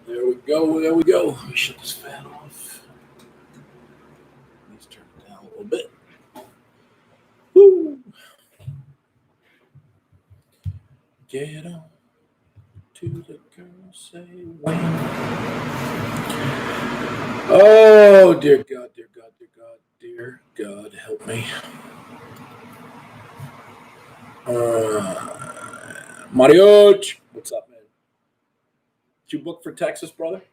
There we go. There we go. Let me shut this fan off. Let's turn it down a little bit. Woo! Get on to the girl, say when. Oh, dear God, dear God, dear God, dear God, help me. Mario, what's up, man? Did you book for Texas, brother?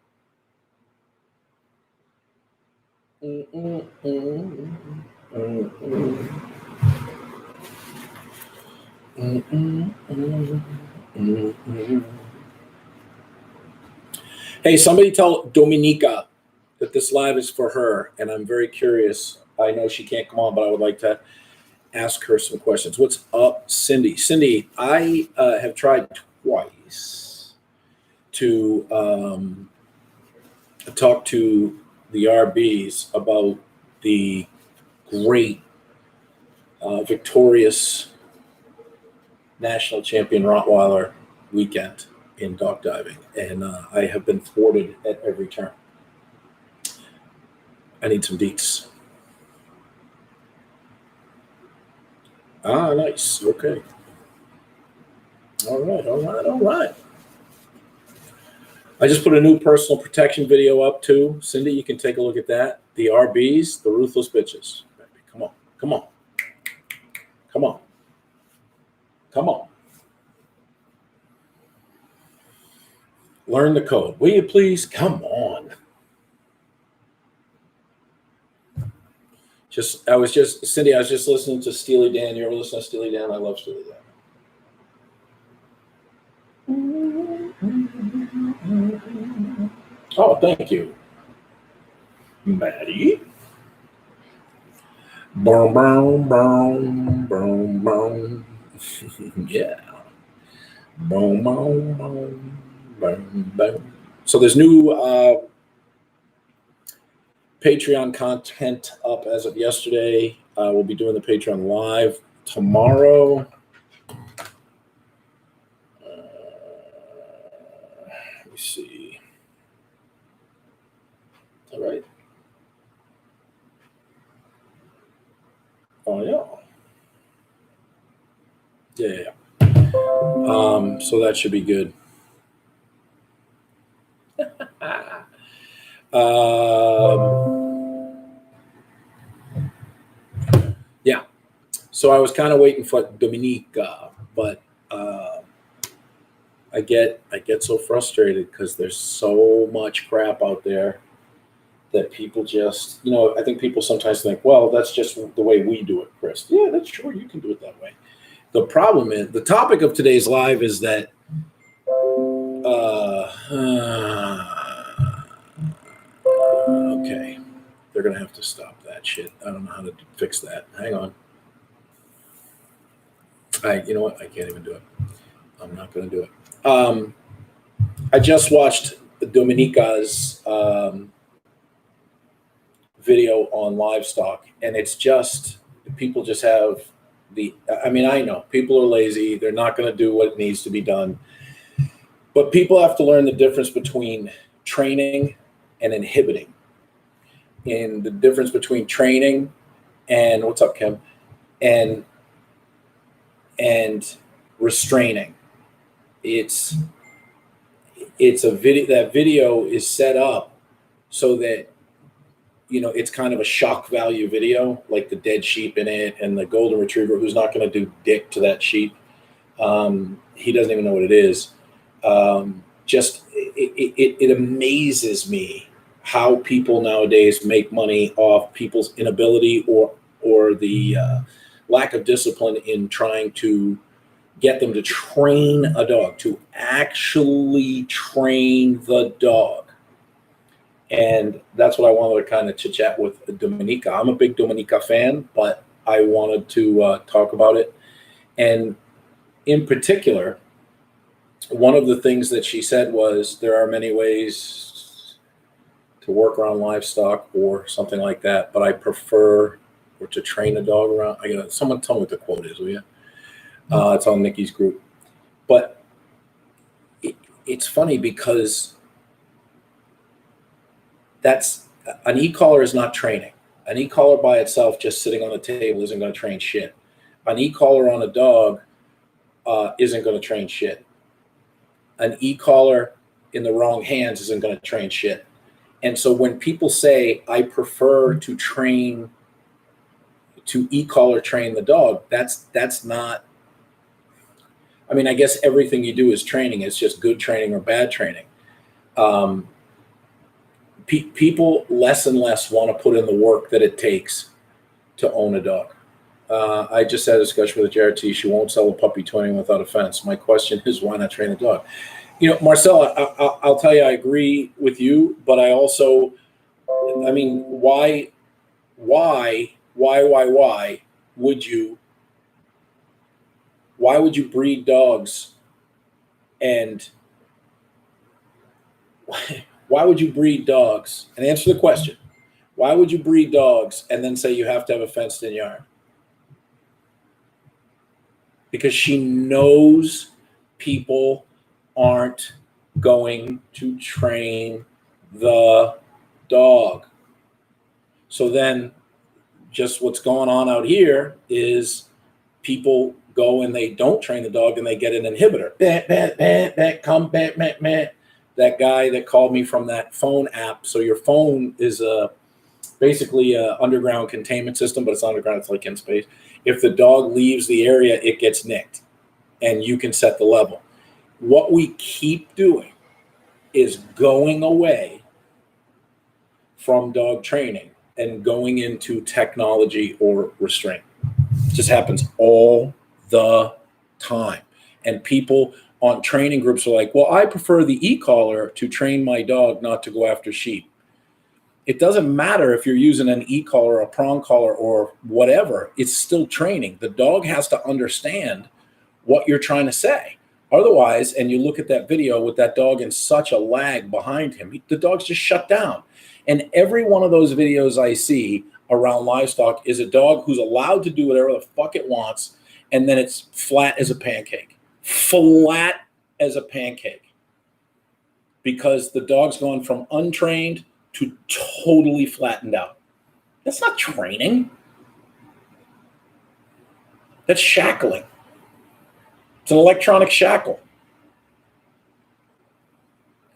Hey, somebody tell Dominica that this live is for her, and I'm very curious. I know she can't come on, but I would like to ask her some questions. What's up, Cindy? Cindy, I have tried twice to talk to the RBs about the great, victorious national champion Rottweiler weekend in dog diving, and I have been thwarted at every turn. I need some deets. Ah, nice. Okay. All right, all right, all right. I just put a new personal protection video up too. Cindy, you can take a look at that. The RBs, the ruthless bitches. Come on, come on, come on, come on. Learn the code. Will you please? Come on. Cindy, I was just listening to Steely Dan. You ever listen to Steely Dan? I love Steely Dan. Oh, thank you, Maddie. Boom, boom, boom, boom, boom. Yeah. Boom, boom, boom, boom, boom. So there's new Patreon content up as of yesterday. We'll be doing the Patreon live tomorrow. Let me see. All right. Oh, yeah. Yeah. So that should be good. Yeah. So I was kind of waiting for Dominica, but I get so frustrated because there's so much crap out there that people just, I think people sometimes think, well, that's just the way we do it, Chris. Yeah, that's sure. You can do it that way. The problem is, the topic of today's live is that okay, they're going to have to stop that shit. I don't know how to fix that. Hang on. You know what? I can't even do it. I'm not going to do it. I just watched Dominica's video on livestock, and it's just people just have I know people are lazy. They're not going to do what needs to be done. But people have to learn the difference between training and inhibiting. And the difference between training and what's up, Kim? And restraining. It's a video. That video is set up so that it's kind of a shock value video, like the dead sheep in it and the golden retriever who's not going to do dick to that sheep. He doesn't even know what it is. It amazes me how people nowadays make money off people's inability or the lack of discipline in trying to get them to train a dog, to actually train the dog. And that's what I wanted to kind of chit chat with Dominica. I'm a big Dominica fan, but I wanted to talk about it. And in particular, one of the things that she said was there are many ways to work around livestock or something like that, but I prefer to train a dog around. Someone tell me what the quote is, will you? It's on Nikki's group. But it's funny because That's an e-collar is not training. An e-collar by itself, just sitting on the table, isn't going to train shit. An e-collar on a dog isn't going to train shit. An e-collar in the wrong hands isn't going to train shit. And so when people say, I prefer to e-collar train the dog, that's not, I mean, I guess everything you do is training. It's just good training or bad training. People less and less want to put in the work that it takes to own a dog. I just had a discussion with a JRT. She won't sell a puppy to anyone without a fence. My question is, why not train a dog? You know, Marcel, I'll tell you, I agree with you, but I also, I mean, why would you breed dogs, and why would you breed dogs, and answer the question, why would you breed dogs and then say you have to have a fenced in yard? Because she knows people aren't going to train the dog. So then just what's going on out here is people go and they don't train the dog and they get an inhibitor. That guy that called me from that phone app. So your phone is basically an underground containment system, but it's underground. It's like in space. If the dog leaves the area, it gets nicked, and you can set the level. What we keep doing is going away from dog training and going into technology or restraint. It just happens all the time. And people on training groups are like, well, I prefer the e-collar to train my dog not to go after sheep. It doesn't matter if you're using an e-collar, a prong collar, or whatever. It's still training. The dog has to understand what you're trying to say. Otherwise, and you look at that video with that dog in such a lag behind him, the dog's just shut down. And every one of those videos I see around livestock is a dog who's allowed to do whatever the fuck it wants, and then it's flat as a pancake. Flat as a pancake. Because the dog's gone from untrained to totally flattened out. That's not training. That's shackling. It's an electronic shackle.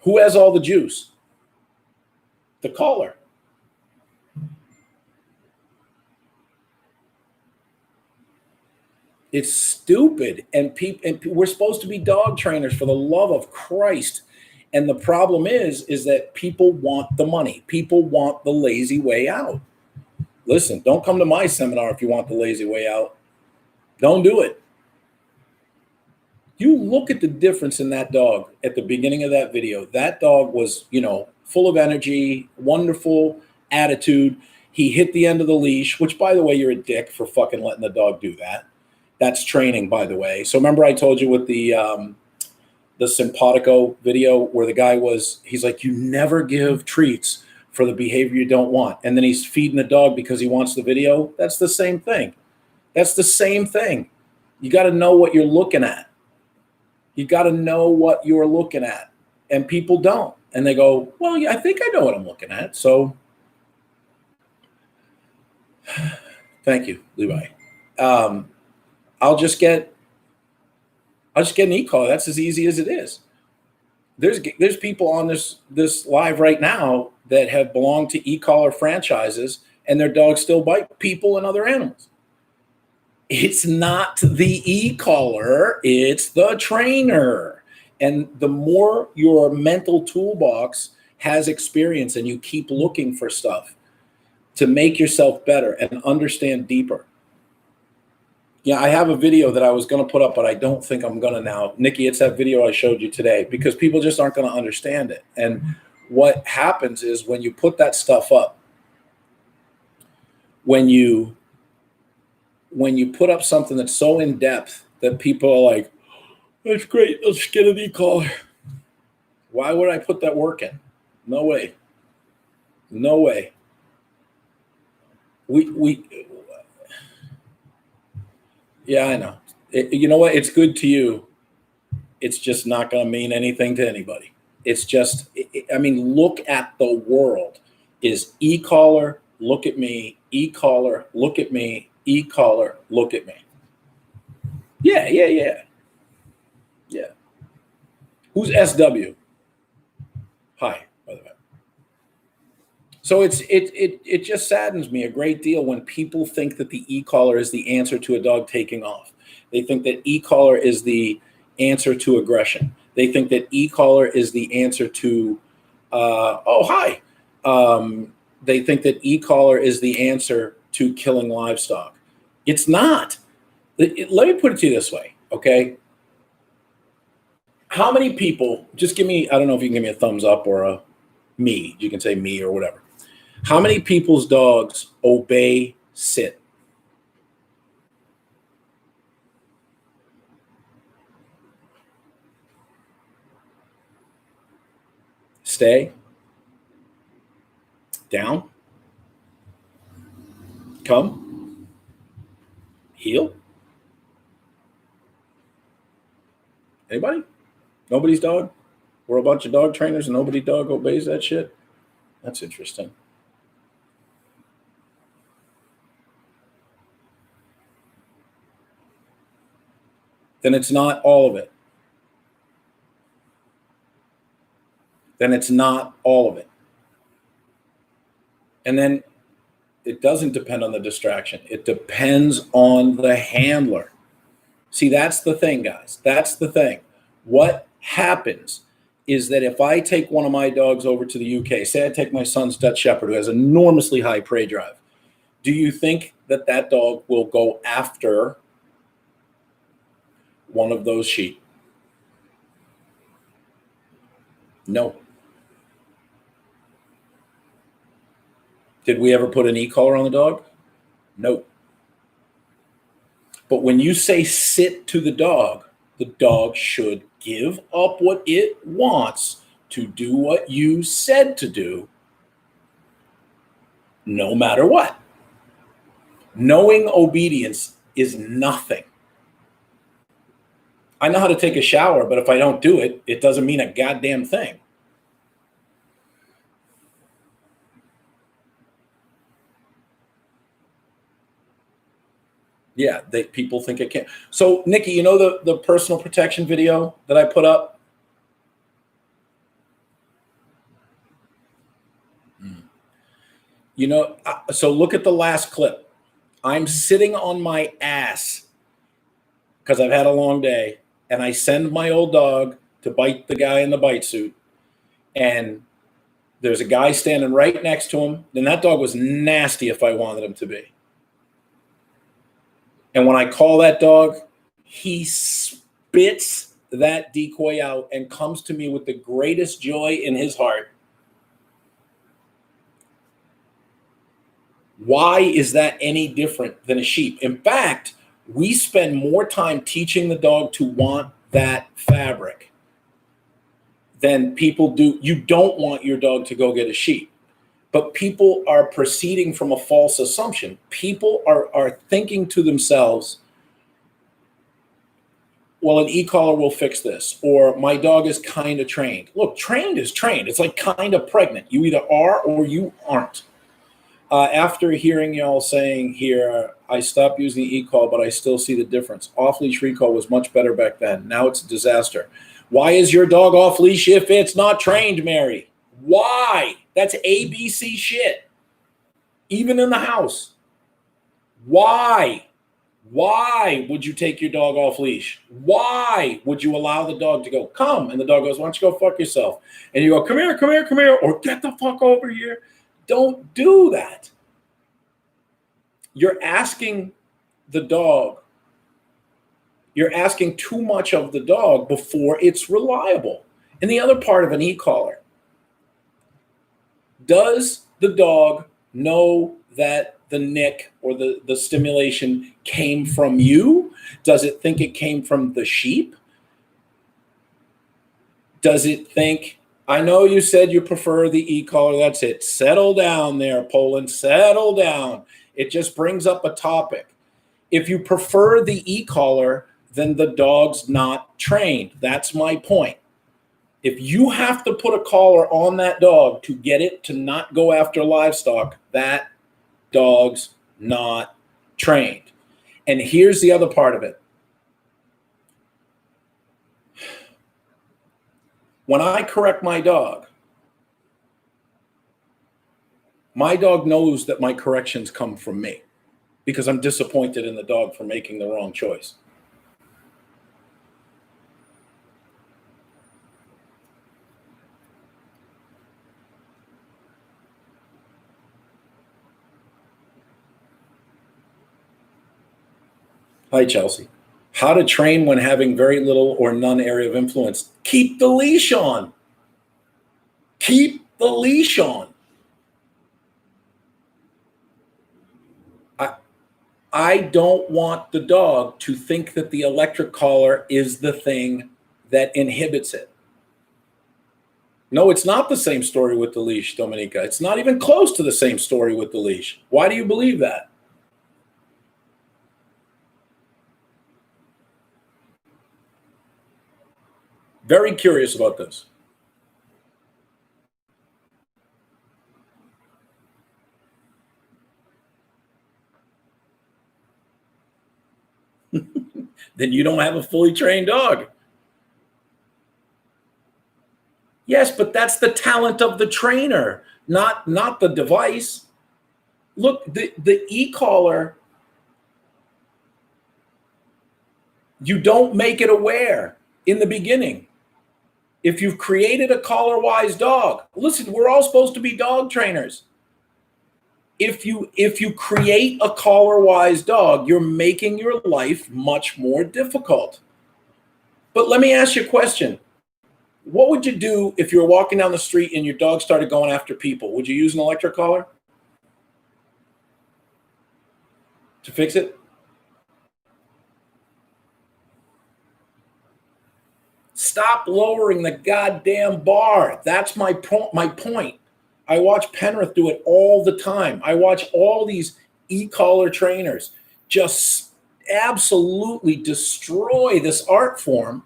Who has all the juice? The collar. It's stupid. And we're supposed to be dog trainers, for the love of Christ. And the problem is that people want the money. People want the lazy way out. Listen, don't come to my seminar if you want the lazy way out. Don't do it. You look at the difference in that dog at the beginning of that video. That dog was, full of energy, wonderful attitude. He hit the end of the leash, which, by the way, you're a dick for fucking letting the dog do that. That's training, by the way. So remember I told you with the simpatico video where the guy he's like, you never give treats for the behavior you don't want. And then he's feeding the dog because he wants the video. That's the same thing. That's the same thing. You got to know what you're looking at. You got to know what you're looking at. And people don't. And they go, well, yeah, I think I know what I'm looking at. So thank you, Levi. I'll just get an e-collar. That's as easy as it is. There's people on this live right now that have belonged to e-collar franchises, and their dogs still bite people and other animals. It's not the e-collar, it's the trainer. And the more your mental toolbox has experience and you keep looking for stuff to make yourself better and understand deeper. Yeah, I have a video that I was going to put up, but I don't think I'm going to now. Nikki, it's that video I showed you today, because people just aren't going to understand it. And what happens is when you put that stuff up, when you put up something that's so in depth that people are like, that's great, let's get an e-collar. Why would I put that work in? No way. No way. Yeah, I know. You know what? It's good to you. It's just not going to mean anything to anybody. It's just, look at the world. is e-collar, look at me, e-collar, look at me, e-collar, look at me. Yeah. Who's SW? Hi, by the way. So it just saddens me a great deal when people think that the e-collar is the answer to a dog taking off. They think that e-collar is the answer to aggression. They think that e-collar is the answer to, hi. They think that e-collar is the answer to killing livestock. It's not. Let me put it to you this way, okay? How many people, just give me, I don't know if you can give me a thumbs up or a me, you can say me or whatever. How many people's dogs obey sit? Stay? Down? Come? Heel? Anybody? Nobody's dog? We're a bunch of dog trainers and nobody's dog obeys that shit? That's interesting. Then it's not all of it. Then it's not all of it. And then it doesn't depend on the distraction. It depends on the handler. See, that's the thing, guys. That's the thing. What happens is that if I take one of my dogs over to the UK, say I take my son's Dutch Shepherd, who has enormously high prey drive, do you think that that dog will go after one of those sheep? No. Did we ever put an e-collar on the dog? No. But when you say sit to the dog should give up what it wants to do what you said to do, no matter what. Knowing obedience is nothing. I know how to take a shower, but if I don't do it, it doesn't mean a goddamn thing. Yeah, people think it can't. So, Nikki, you know the personal protection video that I put up? You know, so look at the last clip. I'm sitting on my ass because I've had a long day, and I send my old dog to bite the guy in the bite suit, and there's a guy standing right next to him, and that dog was nasty if I wanted him to be. And when I call that dog, he spits that decoy out and comes to me with the greatest joy in his heart. Why is that any different than a sheep? In fact, we spend more time teaching the dog to want that fabric than people do. You don't want your dog to go get a sheep. But people are proceeding from a false assumption. People are thinking to themselves, well, an e-collar will fix this, or my dog is kind of trained. Look, trained is trained. It's like kind of pregnant. You either are or you aren't. After hearing y'all saying here, I stopped using the e-collar, but I still see the difference. Off-leash recall was much better back then. Now it's a disaster. Why is your dog off-leash if it's not trained, Mary? Why? That's ABC shit. Even in the house. Why? Why would you take your dog off leash? Why would you allow the dog to go, come? And the dog goes, why don't you go fuck yourself? And you go, come here, come here, come here, or get the fuck over here. Don't do that. You're asking the dog, you're asking too much of the dog before it's reliable. And the other part of an e-collar, does the dog know that the nick or the stimulation came from you? Does it think it came from the sheep? Does it think, I know you said you prefer the e-collar, that's it. Settle down there, Poland, settle down. It just brings up a topic. If you prefer the e-collar, then the dog's not trained. That's my point. If you have to put a collar on that dog to get it to not go after livestock, that dog's not trained. And here's the other part of it. When I correct my dog knows that my corrections come from me because I'm disappointed in the dog for making the wrong choice. Hi, Chelsea. How to train when having very little or none area of influence. Keep the leash on. Keep the leash on. I don't want the dog to think that the electric collar is the thing that inhibits it. No, it's not the same story with the leash, Dominica. It's not even close to the same story with the leash. Why do you believe that? Very curious about this. Then you don't have a fully trained dog. Yes, but that's the talent of the trainer, not the device. Look, the e-collar, you don't make it aware in the beginning. If you've created a collar-wise dog, listen, we're all supposed to be dog trainers. If you create a collar-wise dog, you're making your life much more difficult. But let me ask you a question. What would you do if you were walking down the street and your dog started going after people? Would you use an electric collar to fix it? Stop lowering the goddamn bar. That's my point. I watch Penrith do it all the time. I watch all these e-collar trainers just absolutely destroy this art form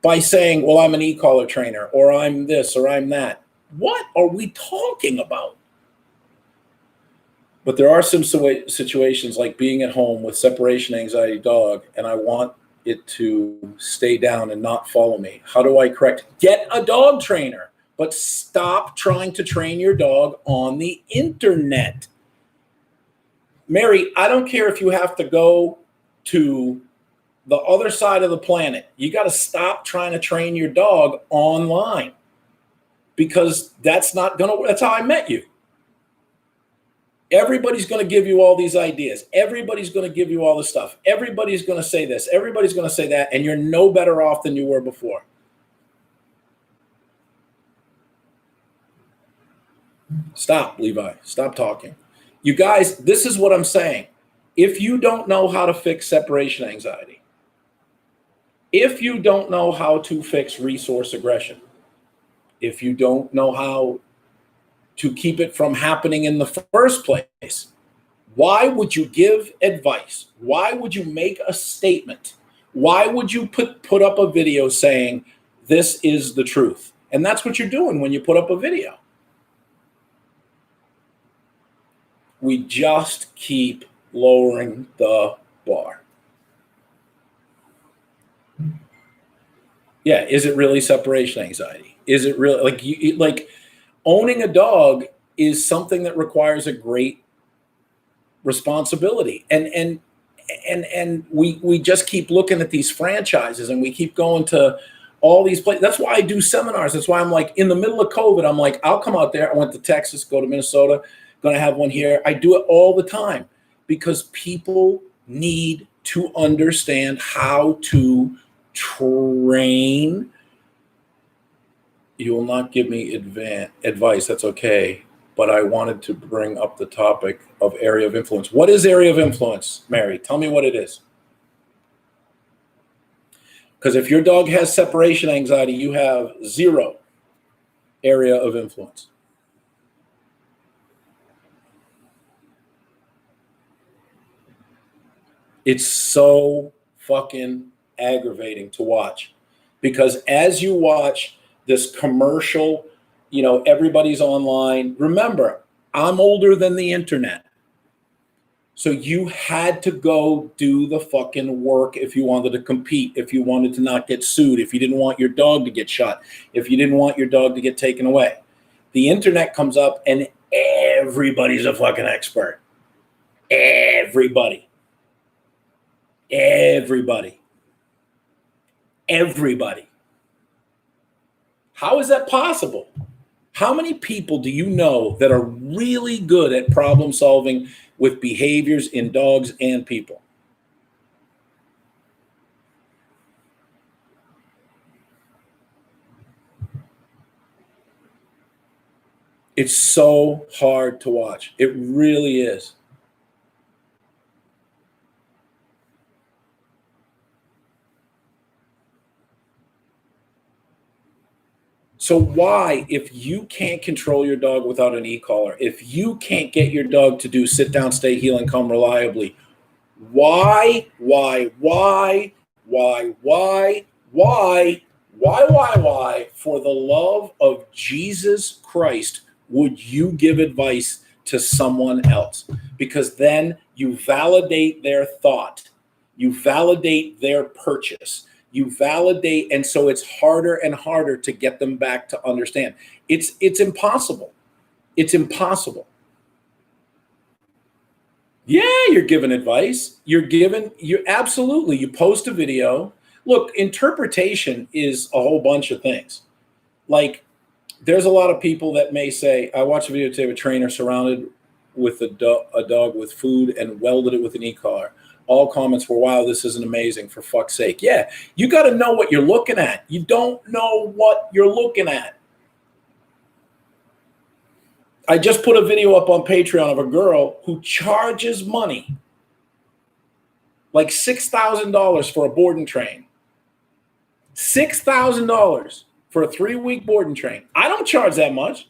by saying, well, I'm an e-collar trainer, or I'm this, or I'm that. What are we talking about? But there are some situations like being at home with separation anxiety dog, and I want it to stay down and not follow me. How do I correct? Get a dog trainer, but stop trying to train your dog on the internet. Mary, I don't care if you have to go to the other side of the planet. You got to stop trying to train your dog online because that's not going to, that's how I met you. Everybody's going to give you all these ideas. Everybody's going to give you all this stuff. Everybody's going to say this. Everybody's going to say that. And you're no better off than you were before. Stop, Levi. Stop talking. You guys, this is what I'm saying. If you don't know how to fix separation anxiety, if you don't know how to fix resource aggression, if you don't know how to keep it from happening in the first place, why would you give advice? Why would you make a statement? Why would you put up a video saying this is the truth? And that's what you're doing when you put up a video. We just keep lowering the bar. Yeah, is it really separation anxiety? Is it really like owning a dog is something that requires a great responsibility. And we just keep looking at these franchises and we keep going to all these places. That's why I do seminars. That's why I'm like in the middle of COVID, I'm like, I'll come out there. I went to Texas, go to Minnesota, going to have one here. I do it all the time because people need to understand how to train. You will not give me advice. That's okay. But I wanted to bring up the topic of area of influence. What is area of influence, Mary? Tell me what it is. Because if your dog has separation anxiety, you have 0 area of influence. It's so fucking aggravating to watch because as you watch this commercial, everybody's online. Remember, I'm older than the internet. So you had to go do the fucking work if you wanted to compete, if you wanted to not get sued, if you didn't want your dog to get shot, if you didn't want your dog to get taken away. The internet comes up and everybody's a fucking expert. Everybody. How is that possible? How many people do you know that are really good at problem solving with behaviors in dogs and people? It's so hard to watch. It really is. So why, if you can't control your dog without an e-collar, if you can't get your dog to do sit down, stay, heel, and come reliably, why, for the love of Jesus Christ, would you give advice to someone else? Because then you validate their thought, you validate their purchase, you validate, and so it's harder and harder to get them back to understand. It's impossible. It's impossible. Yeah, you're giving advice. You're absolutely, you post a video. Look, interpretation is a whole bunch of things. Like, there's a lot of people that may say, I watched a video today of a trainer surrounded with a dog with food and welded it with an e-collar. All comments were, wow, this isn't amazing, for fuck's sake. Yeah, you got to know what you're looking at. You don't know what you're looking at. I just put a video up on Patreon of a girl who charges money, like $6,000 for a board and train. $6,000 for a 3-week board and train. I don't charge that much.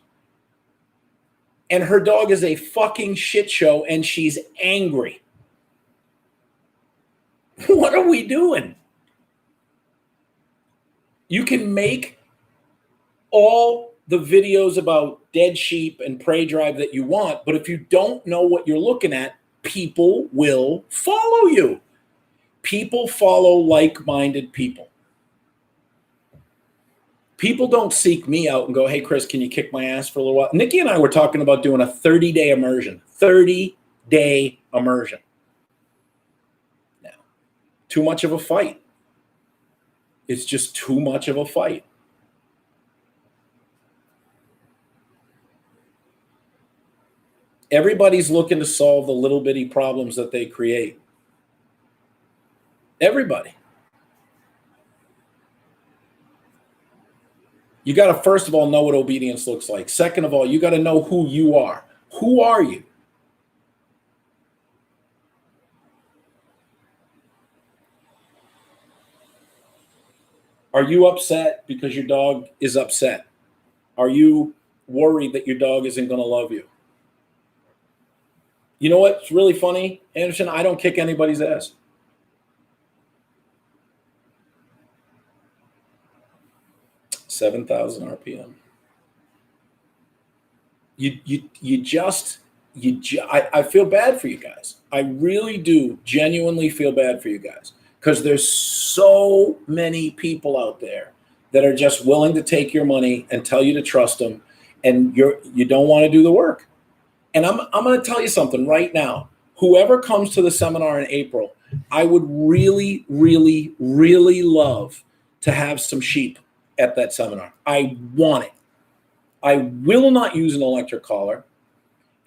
And her dog is a fucking shit show and she's angry. What are we doing? You can make all the videos about dead sheep and prey drive that you want, but if you don't know what you're looking at, people will follow you. People follow like-minded people. People don't seek me out and go, hey, Chris, can you kick my ass for a little while? Nikki and I were talking about doing a 30-day immersion. 30-day immersion. Now, too much of a fight. It's just too much of a fight. Everybody's looking to solve the little bitty problems that they create. Everybody. You got to, first of all, know what obedience looks like. Second of all, you got to know who you are. Who are you? Are you upset because your dog is upset? Are you worried that your dog isn't going to love you? You know what's really funny, Anderson? I don't kick anybody's ass. $7,000 RPM. I feel bad for you guys. I really do genuinely feel bad for you guys, because there's so many people out there that are just willing to take your money and tell you to trust them, and you don't want to do the work. And I'm going to tell you something right now. Whoever comes to the seminar in April, I would really, really, really love to have some sheep at that seminar. I want it. I will not use an electric collar,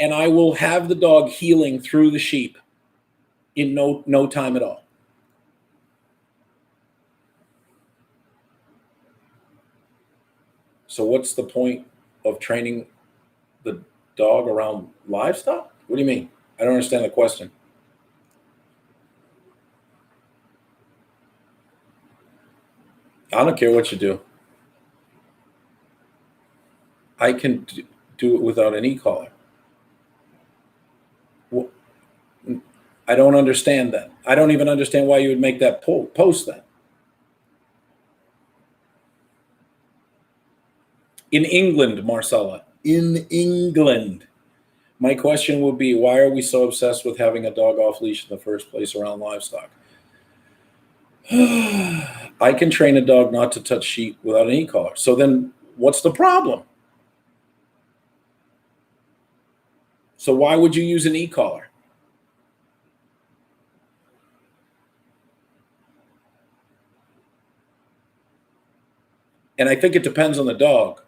and I will have the dog healing through the sheep in no time at all. So what's the point of training the dog around livestock? What do you mean? I don't understand the question. I don't care what you do. I can do it without an e-collar. Well, I don't understand that. I don't even understand why you would make that post then. In England, Marcella. In England. My question would be, why are we so obsessed with having a dog off leash in the first place around livestock? I can train a dog not to touch sheep without an e-collar. So then what's the problem? So why would you use an e-collar? And I think it depends on the dog.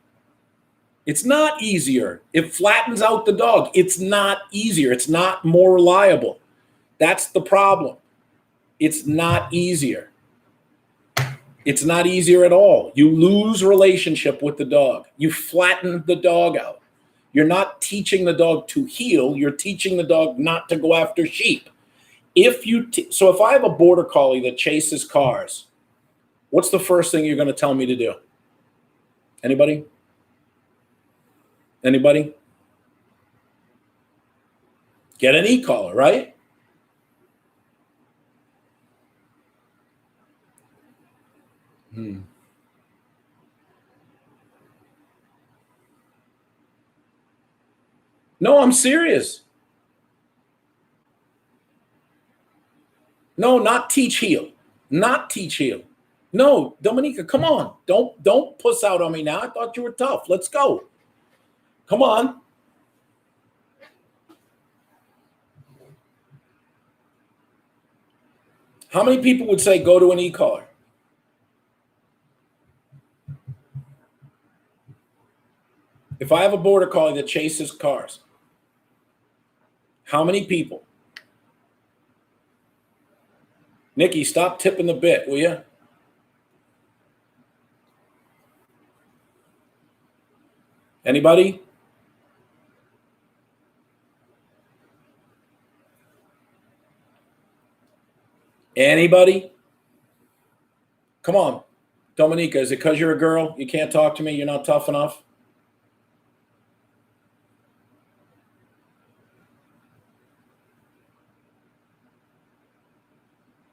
It's not easier. It flattens out the dog. It's not easier. It's not more reliable. That's the problem. It's not easier. It's not easier at all. You lose relationship with the dog. You flatten the dog out. You're not teaching the dog to heel. You're teaching the dog not to go after sheep. So if I have a border collie that chases cars, what's the first thing you're going to tell me to do? Anybody? Anybody? Get an e-collar, right? No, I'm serious. No, not teach heel. Not teach heel. No, Dominica, come on. Don't puss out on me now. I thought you were tough. Let's go. Come on. How many people would say go to an e-collar? If I have a border collie that chases cars, how many people? Nikki, stop tipping the bit, will you? Anybody? Anybody? Come on. Dominica, is it because you're a girl? You can't talk to me? You're not tough enough?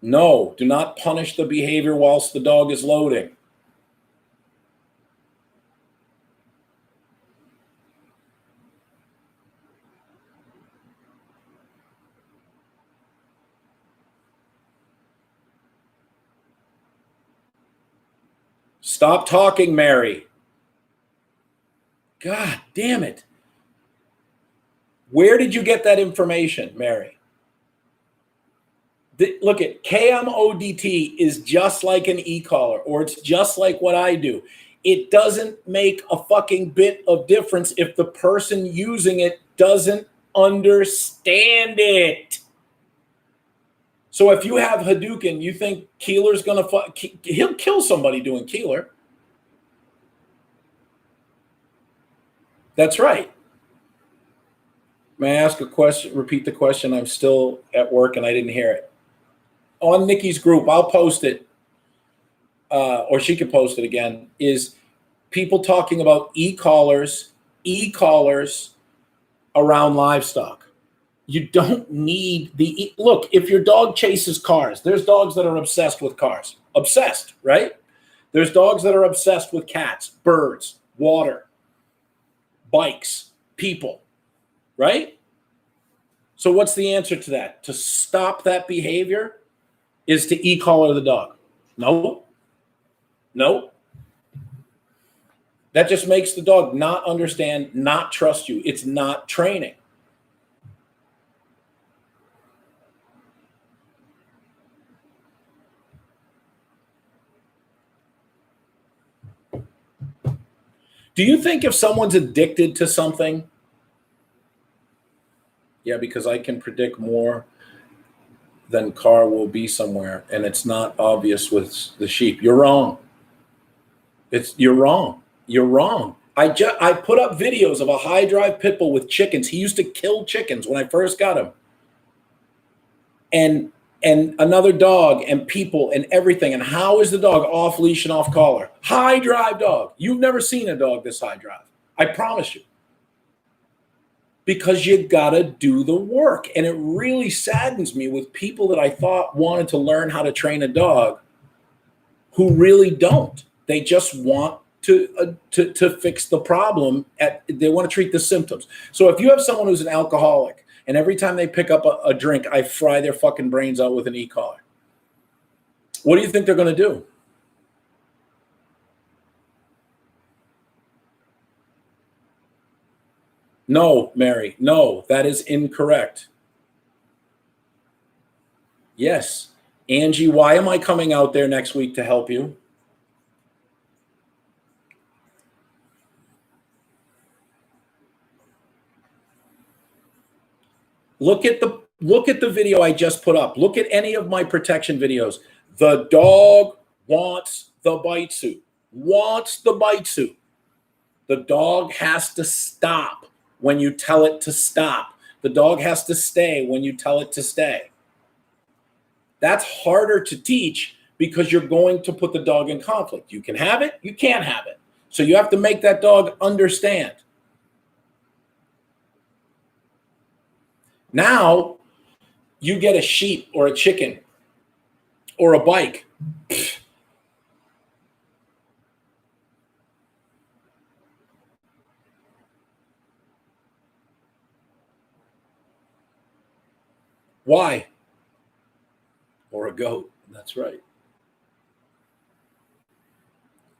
No, do not punish the behavior whilst the dog is loading. Stop talking, Mary. God damn it. Where did you get that information, Mary? Look at KMODT is just like an e-collar, or it's just like what I do. It doesn't make a fucking bit of difference if the person using it doesn't understand it. So if you have Hadouken, you think Keeler's going to he'll kill somebody doing Keeler. That's right. May I ask a question? Repeat the question. I'm still at work and I didn't hear it. On Nikki's group, I'll post it, or she can post it again, is people talking about e-collars around livestock. You don't need look, if your dog chases cars, there's dogs that are obsessed with cars. Obsessed, right? There's dogs that are obsessed with cats, birds, water, bikes, people, right? So what's the answer to that? To stop that behavior is to e-collar the dog. No. That just makes the dog not understand, not trust you. It's not training. Do you think if someone's addicted to something? Yeah, because I can predict more than car will be somewhere, and it's not obvious with the sheep. You're wrong. You're wrong. You're wrong. I put up videos of a high drive pit bull with chickens. He used to kill chickens when I first got him. And another dog and people and everything. And how is the dog off leash and off collar? High drive dog. You've never seen a dog this high drive. I promise you. Because you gotta do the work. And it really saddens me with people that I thought wanted to learn how to train a dog who really don't. They just want to fix the problem. They want to treat the symptoms. So if you have someone who's an alcoholic and every time they pick up a drink, I fry their fucking brains out with an e-collar, what do you think they're going to do? No, Mary, no, that is incorrect. Yes. Angie, why am I coming out there next week to help you? Look at the video I just put up. Look at any of my protection videos. The dog wants the bite suit. Wants the bite suit. The dog has to stop when you tell it to stop. The dog has to stay when you tell it to stay. That's harder to teach because you're going to put the dog in conflict. You can have it, you can't have it. So you have to make that dog understand. Now, you get a sheep or a chicken or a bike. Why? Or a goat. That's right.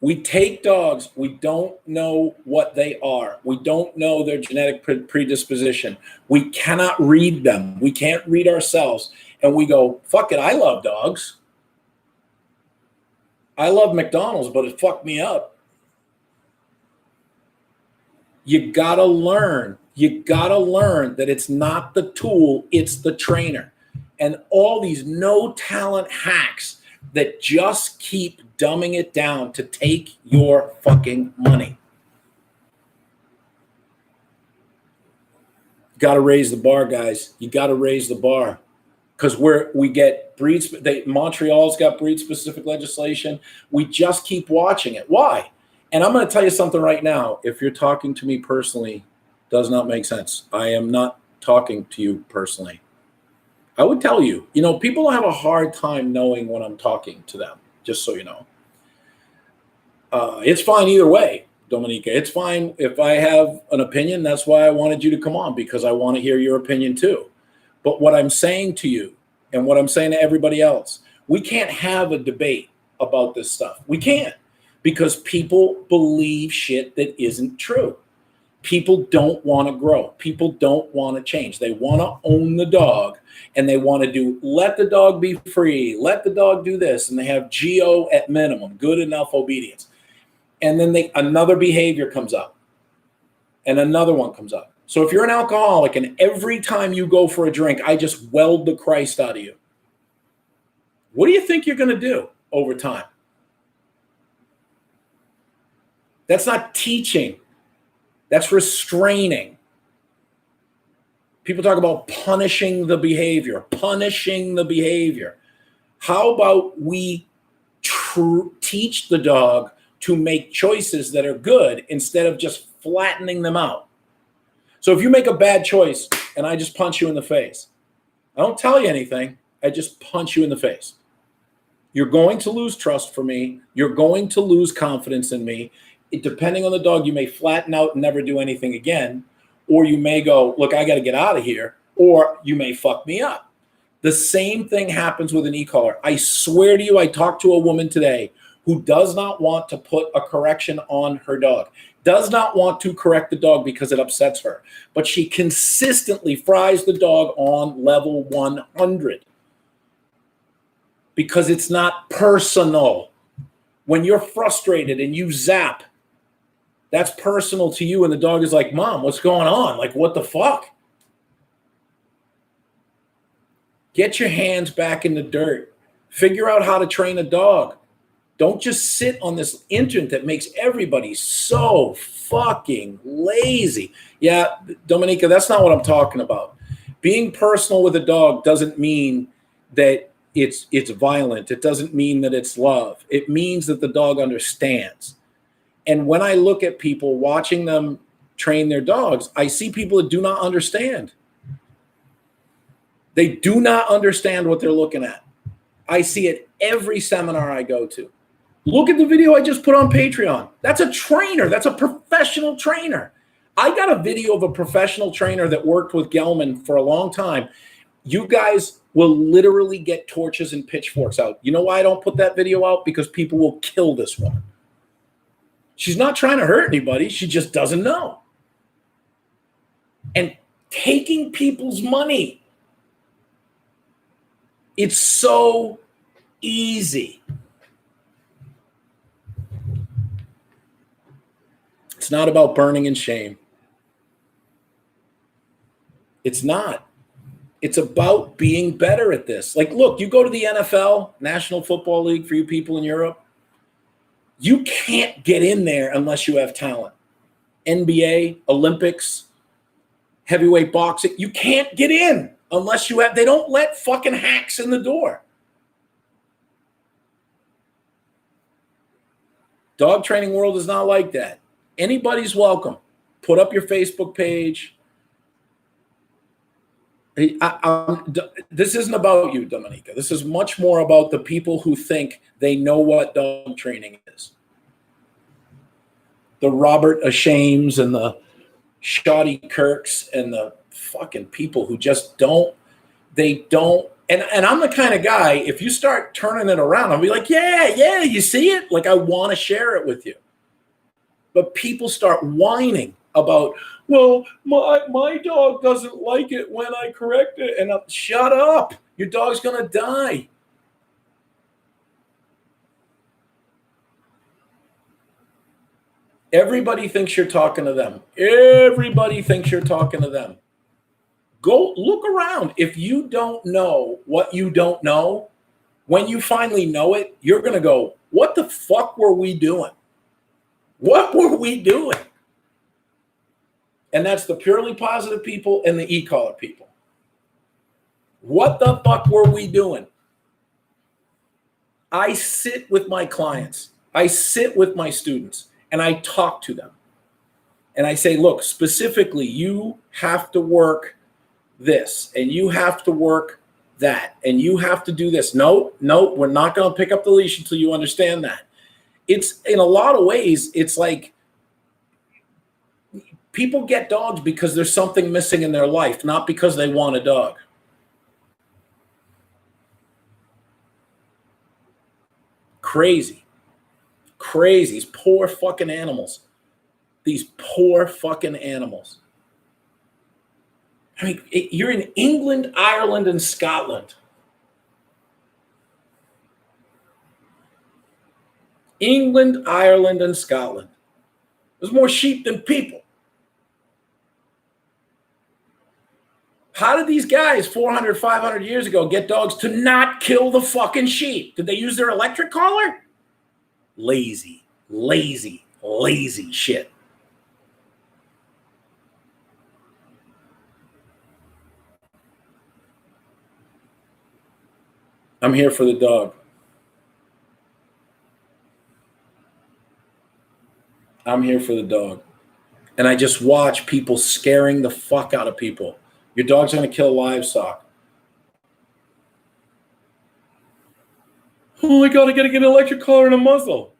We take dogs, we don't know what they are. We don't know their genetic predisposition. We cannot read them. We can't read ourselves. And we go, fuck it, I love dogs. I love McDonald's, but it fucked me up. You gotta learn. You gotta learn that it's not the tool, it's the trainer. And all these no talent hacks that just keep dumbing it down to take your fucking money. Got to raise the bar, guys. You got to raise the bar because we get Montreal's got breed specific legislation. We just keep watching it. Why? And I'm going to tell you something right now. If you're talking to me personally, does not make sense. I am not talking to you personally. I would tell you, people have a hard time knowing when I'm talking to them, just so you know. It's fine either way, Dominica. It's fine if I have an opinion. That's why I wanted you to come on, because I want to hear your opinion too. But what I'm saying to you and what I'm saying to everybody else, we can't have a debate about this stuff. We can't, because people believe shit that isn't true. People don't want to grow. People don't want to change. They want to own the dog, and they want to let the dog be free, let the dog do this, and they have GO at minimum, good enough obedience. And then another behavior comes up, and another one comes up. So if you're an alcoholic and every time you go for a drink, I just weld the Christ out of you, what do you think you're going to do over time? That's not teaching. That's restraining. People talk about punishing the behavior, punishing the behavior. How about we teach the dog to make choices that are good instead of just flattening them out? So if you make a bad choice and I just punch you in the face, I don't tell you anything, I just punch you in the face. You're going to lose trust for me. You're going to lose confidence in me. Depending on the dog, you may flatten out and never do anything again, or you may go, look, I got to get out of here, or you may fuck me up. The same thing happens with an e-collar. I swear to you, I talked to a woman today who does not want to put a correction on her dog, does not want to correct the dog because it upsets her, but she consistently fries the dog on level 100 because it's not personal. When you're frustrated and you zap, that's personal to you, and the dog is like, Mom, what's going on? Like, what the fuck? Get your hands back in the dirt. Figure out how to train a dog. Don't just sit on this internet that makes everybody so fucking lazy. Yeah, Dominica, that's not what I'm talking about. Being personal with a dog doesn't mean that it's violent. It doesn't mean that it's love. It means that the dog understands. And when I look at people watching them train their dogs, I see people that do not understand. They do not understand what they're looking at. I see it every seminar I go to. Look at the video I just put on Patreon. That's a trainer. That's a professional trainer. I got a video of a professional trainer that worked with Gelman for a long time. You guys will literally get torches and pitchforks out. You know why I don't put that video out? Because people will kill this woman. She's not trying to hurt anybody. She just doesn't know. And taking people's money. It's so easy. It's not about burning in shame. It's not. It's about being better at this. Like, look, you go to the NFL, National Football League, for you people in Europe, you can't get in there unless you have talent. NBA, Olympics, heavyweight boxing, you can't get in unless you have, they don't let fucking hacks in the door. Dog training world is not like that. Anybody's welcome. Put up your Facebook page. This isn't about you, Dominica. This is much more about the people who think they know what dog training is. The Robert Ashames and the Shoddy Kirks and the fucking people who just don't, they don't. And I'm the kind of guy, if you start turning it around, I'll be like, yeah, you see it? Like, I want to share it with you. But people start whining about, well, my dog doesn't like it when I correct it. And shut up. Your dog's going to die. Everybody thinks you're talking to them. Everybody thinks you're talking to them. Go look around. If you don't know what you don't know, when you finally know it, you're going to go, what the fuck were we doing? What were we doing? And that's the purely positive people and the e-collar people. What the fuck were we doing? I sit with my clients. I sit with my students and I talk to them. And I say, look, specifically, you have to work this and you have to work that and you have to do this. No, we're not going to pick up the leash until you understand that. It's in a lot of ways, it's like people get dogs because there's something missing in their life, not because they want a dog. Crazy. These poor fucking animals. These poor fucking animals. I mean, you're in England, Ireland, and Scotland. England, Ireland, and Scotland. There's more sheep than people. How did these guys 400, 500 years ago get dogs to not kill the fucking sheep? Did they use their electric collar? Lazy shit. I'm here for the dog. I'm here for the dog. And I just watch people scaring the fuck out of people. Your dog's going to kill livestock. Oh my God, I got to get an electric collar and a muzzle.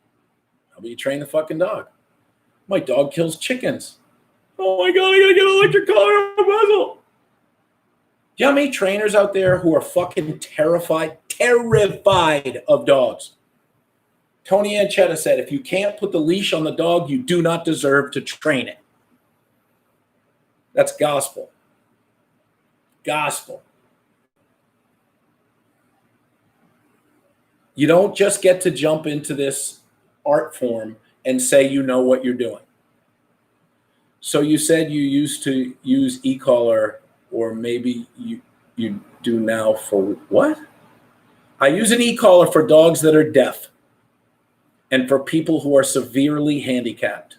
How about you train the fucking dog? My dog kills chickens. Oh my God, I got to get an electric collar and a muzzle. Do you know how many trainers out there who are fucking terrified of dogs? Tony Anchetta said, if you can't put the leash on the dog, you do not deserve to train it. That's gospel. Gospel. You don't just get to jump into this art form and say you know what you're doing. So you said you used to use e-collar, or maybe you do now for what? I use an e-collar for dogs that are deaf and for people who are severely handicapped.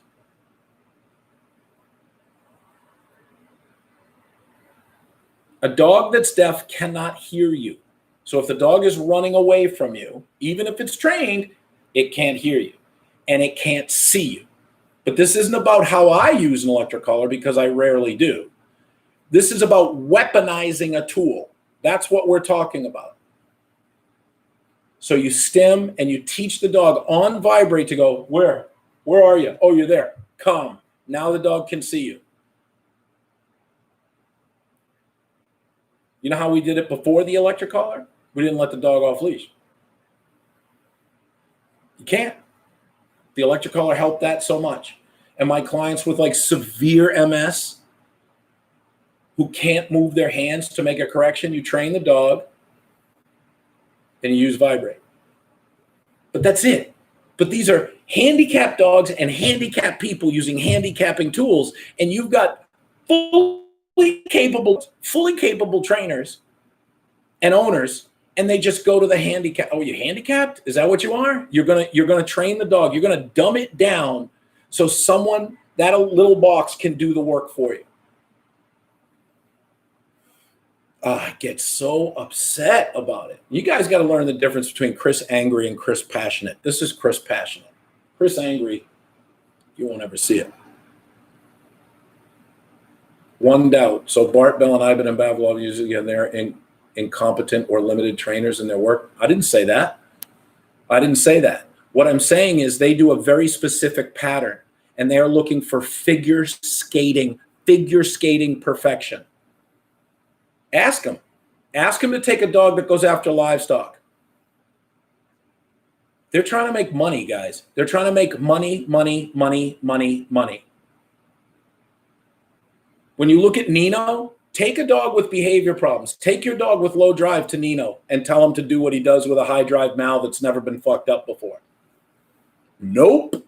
A dog that's deaf cannot hear you. So if the dog is running away from you, even if it's trained, it can't hear you and it can't see you. But this isn't about how I use an electric collar, because I rarely do. This is about weaponizing a tool. That's what we're talking about. So you stim and you teach the dog on vibrate to go, where are you? Oh, you're there. Come. Now the dog can see you. You know how we did it before the electric collar? We didn't let the dog off leash. You can't. The electric collar helped that so much. And my clients with like severe MS who can't move their hands to make a correction, you train the dog and you use vibrate. But that's it. But these are handicapped dogs and handicapped people using handicapping tools. And you've got fully capable trainers and owners, and they just go to the handicap. Oh, you handicapped? Is that what you are? You're gonna train the dog. You're gonna dumb it down so someone, that little box, can do the work for you. I get so upset about it. You guys got to learn the difference between Chris Angry and Chris Passionate. This is Chris Passionate. Chris Angry, you won't ever see it. One doubt. So Bart, Bell, and Ivan and Pavlov usually again, they're incompetent or limited trainers in their work. I didn't say that. What I'm saying is they do a very specific pattern, and they are looking for figure skating perfection. Ask them to take a dog that goes after livestock. They're trying to make money, guys. They're trying to make money. When you look at Nino, take a dog with behavior problems. Take your dog with low drive to Nino and tell him to do what he does with a high drive mal that's never been fucked up before. Nope.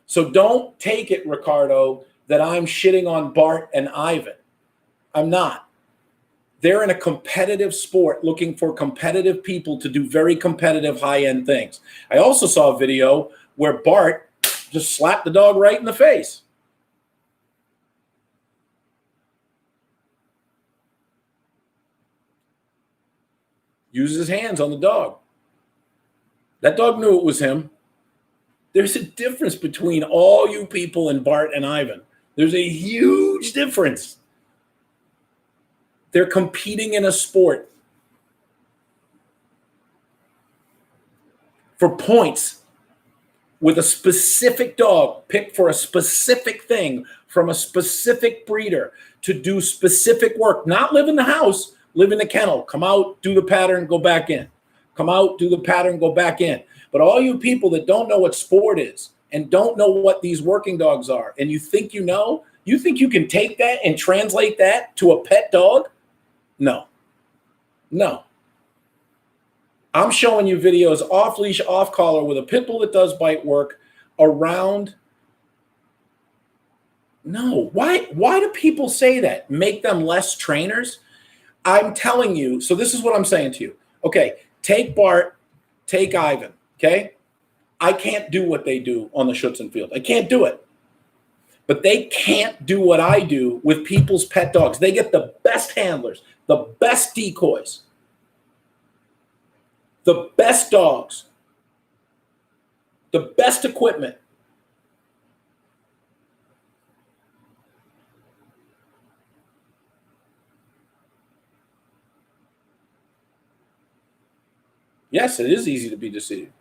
So don't take it, Ricardo, that I'm shitting on Bart and Ivan. I'm not. They're in a competitive sport looking for competitive people to do very competitive high-end things. I also saw a video where Bart just slapped the dog right in the face. Uses his hands on the dog. That dog knew it was him. There's a difference between all you people and Bart and Ivan. There's a huge difference. They're competing in a sport for points with a specific dog picked for a specific thing from a specific breeder to do specific work. Not live in the house, live in the kennel. Come out, do the pattern, go back in. Come out, do the pattern, go back in. But all you people that don't know what sport is and don't know what these working dogs are, and you think you know, you think you can take that and translate that to a pet dog? No. I'm showing you videos off leash, off collar with a pit bull that does bite work around. No. Why do people say that? Make them less trainers? I'm telling you. So this is what I'm saying to you. Okay, take Bart, take Ivan. Okay, I can't do what they do on the Schutzen field. I can't do it. But they can't do what I do with people's pet dogs. They get the best handlers, the best decoys, the best dogs, the best equipment. Yes, it is easy to be deceived.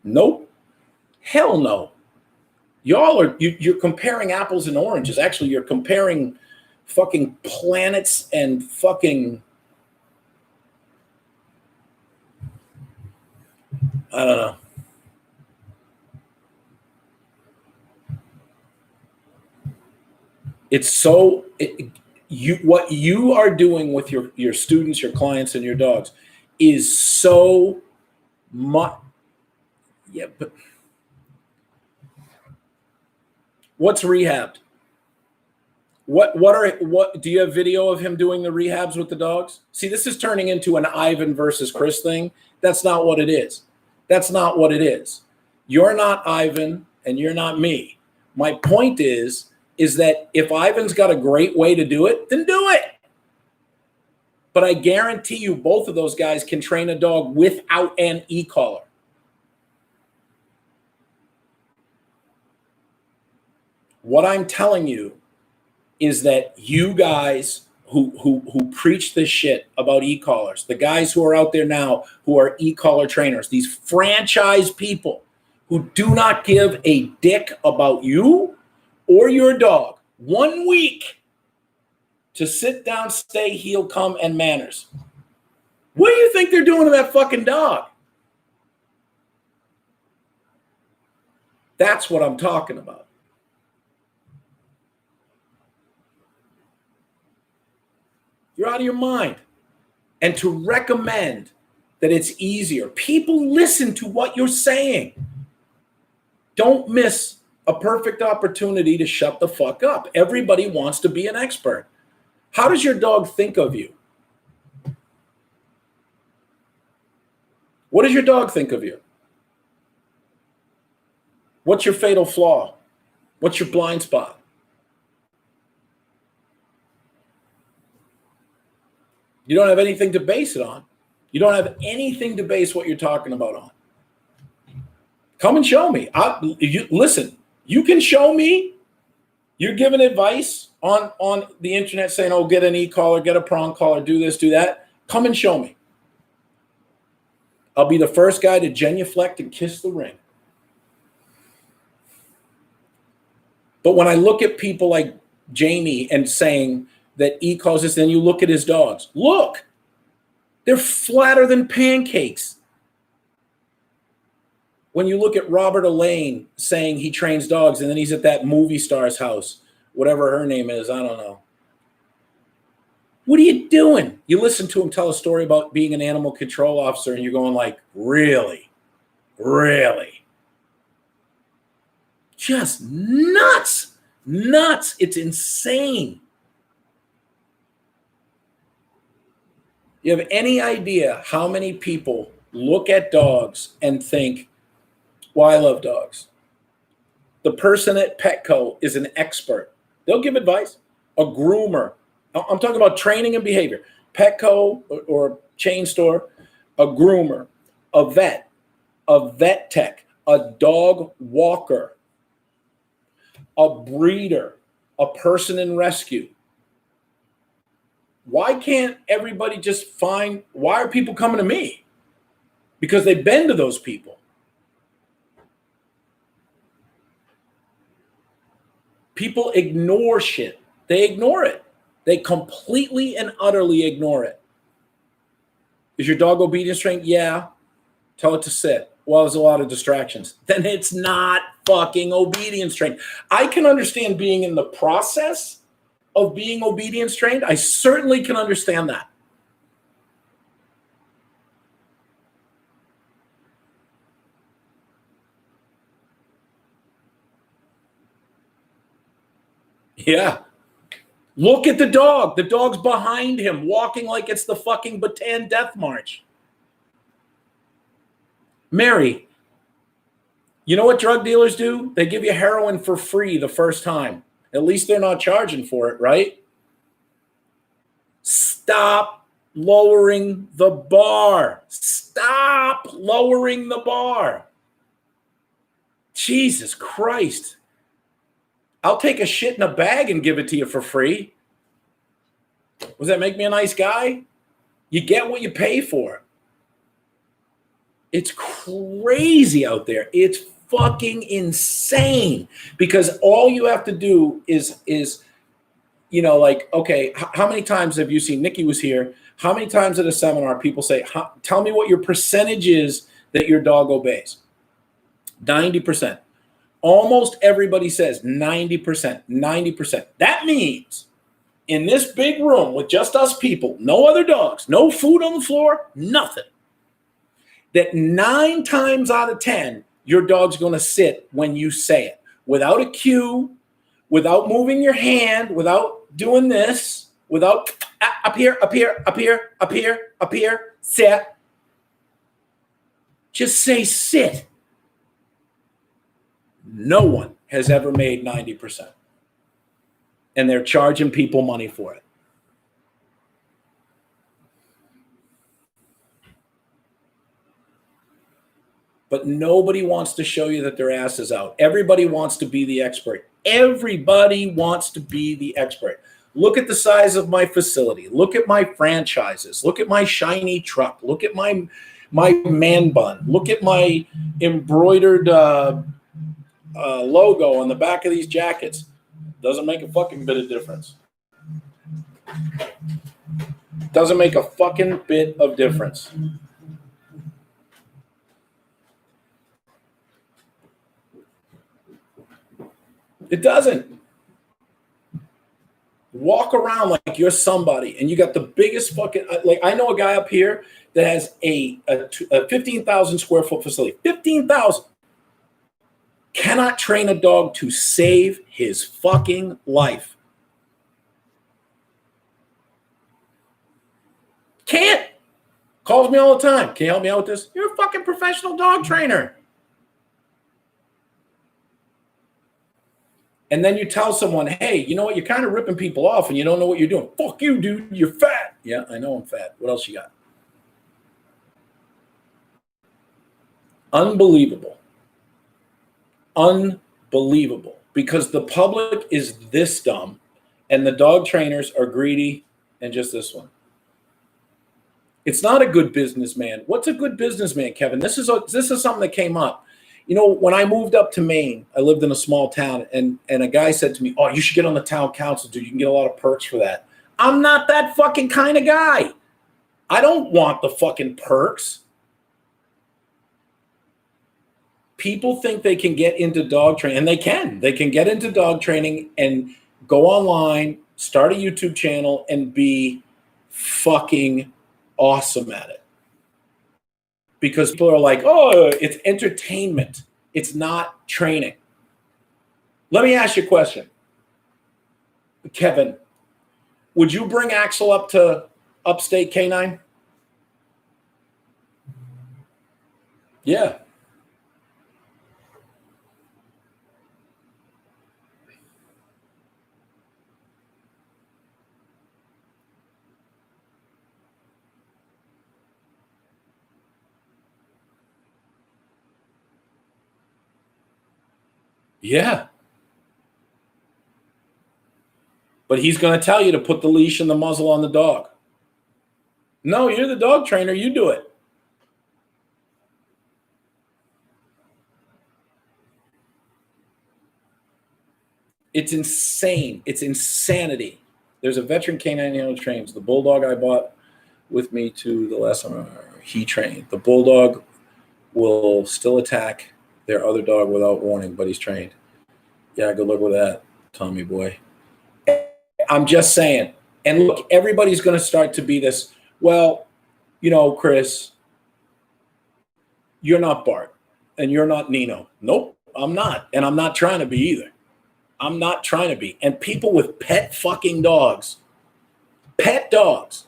Nope. Hell no. You're comparing apples and oranges. Actually, you're comparing fucking planets and fucking, I don't know. It's so what you are doing with your students, your clients, and your dogs is so much. Yeah, but what's rehabbed? What do you have video of him doing the rehabs with the dogs? See, this is turning into an Ivan versus Chris thing. That's not what it is. That's not what it is. You're not Ivan and you're not me. My point is that if Ivan's got a great way to do it, then do it. But I guarantee you both of those guys can train a dog without an e-collar. What I'm telling you is that you guys who preach this shit about e-collars, the guys who are out there now who are e-collar trainers, these franchise people who do not give a dick about you or your dog 1 week to sit down, stay, heel, come, and manners. What do you think they're doing to that fucking dog? That's what I'm talking about. You're out of your mind. And to recommend that it's easier, people listen to what you're saying. Don't miss a perfect opportunity to shut the fuck up. Everybody wants to be an expert. How does your dog think of you? What does your dog think of you? What's your fatal flaw? What's your blind spot? You don't have anything to base it on. You don't have anything to base what you're talking about on. Come and show me. Listen, you can show me. You're giving advice on the internet saying, oh, get an e-collar, get a prong collar, do this, do that. Come and show me. I'll be the first guy to genuflect and kiss the ring. But when I look at people like Jamie and saying that e-collars this, then you look at his dogs. Look, they're flatter than pancakes. When you look at Robert Elaine saying he trains dogs and then he's at that movie star's house, whatever her name is, I don't know. What are you doing? You listen to him tell a story about being an animal control officer and you're going like, really? Really? Just nuts. Nuts. It's insane. You have any idea how many people look at dogs and think, well, I love dogs. The person at Petco is an expert. They'll give advice. A groomer. I'm talking about training and behavior. Petco or chain store, a groomer, a vet tech, a dog walker, a breeder, a person in rescue. Why can't everybody just find, why are people coming to me? Because they've been to those people. People ignore shit. They ignore it. They completely and utterly ignore it. Is your dog obedience trained? Yeah. Tell it to sit. Well, there's a lot of distractions. Then it's not fucking obedience trained. I can understand being in the process of being obedience trained. I certainly can understand that. Yeah. Look at the dog. The dog's behind him, walking like it's the fucking Bataan Death March. Mary, you know what drug dealers do? They give you heroin for free the first time. At least they're not charging for it, right? Stop lowering the bar. Stop lowering the bar. Jesus Christ. I'll take a shit in a bag and give it to you for free. Does that make me a nice guy? You get what you pay for. It's crazy out there. It's fucking insane because all you have to do is you know, like, okay, how many times have you seen, Nikki was here, how many times at a seminar people say, tell me what your percentage is that your dog obeys? 90%. Almost everybody says 90%, 90%. That means in this big room with just us people, no other dogs, no food on the floor, nothing, that 9 times out of 10, your dog's going to sit when you say it without a cue, without moving your hand, without doing this, without up here, up here, up here, up here, up here, sit. Just say sit. No one has ever made 90%. And they're charging people money for it. But nobody wants to show you that their ass is out. Everybody wants to be the expert. Everybody wants to be the expert. Look at the size of my facility. Look at my franchises. Look at my shiny truck. Look at my man bun. Look at my embroidered logo on the back of these jackets. Doesn't make a fucking bit of difference. Doesn't make a fucking bit of difference. It doesn't. Walk around like you're somebody and you got the biggest fucking, like I know a guy up here that has a 15,000 square foot facility. 15,000. Cannot train a dog to save his fucking life. Can't. Calls me all the time. Can you help me out with this? You're a fucking professional dog trainer. And then you tell someone, hey, you know what? You're kind of ripping people off and you don't know what you're doing. Fuck you, dude. You're fat. Yeah, I know I'm fat. What else you got? Unbelievable. Unbelievable. Because the public is this dumb and the dog trainers are greedy and just this one. It's not a good businessman. What's a good businessman, Kevin? This is something that came up. You know, when I moved up to Maine, I lived in a small town, and a guy said to me, oh, you should get on the town council, dude. You can get a lot of perks for that. I'm not that fucking kind of guy. I don't want the fucking perks. People think they can get into dog training, and they can. They can get into dog training and go online, start a YouTube channel, and be fucking awesome at it. Because people are like, oh, it's entertainment. It's not training. Let me ask you a question. Kevin, would you bring Axel up to Upstate Canine? Yeah. Yeah. But he's going to tell you to put the leash and the muzzle on the dog. No, you're the dog trainer. You do it. It's insane. It's insanity. There's a veteran canine who trains. The bulldog I bought with me to the last summer, he trained. The bulldog will still attack their other dog without warning, but he's trained. Yeah, good luck with that, Tommy boy. I'm just saying. And look, everybody's going to start to be this, well, you know, Chris, you're not Bart and you're not Nino. Nope, I'm not. And I'm not trying to be either. I'm not trying to be. And people with pet fucking dogs, pet dogs,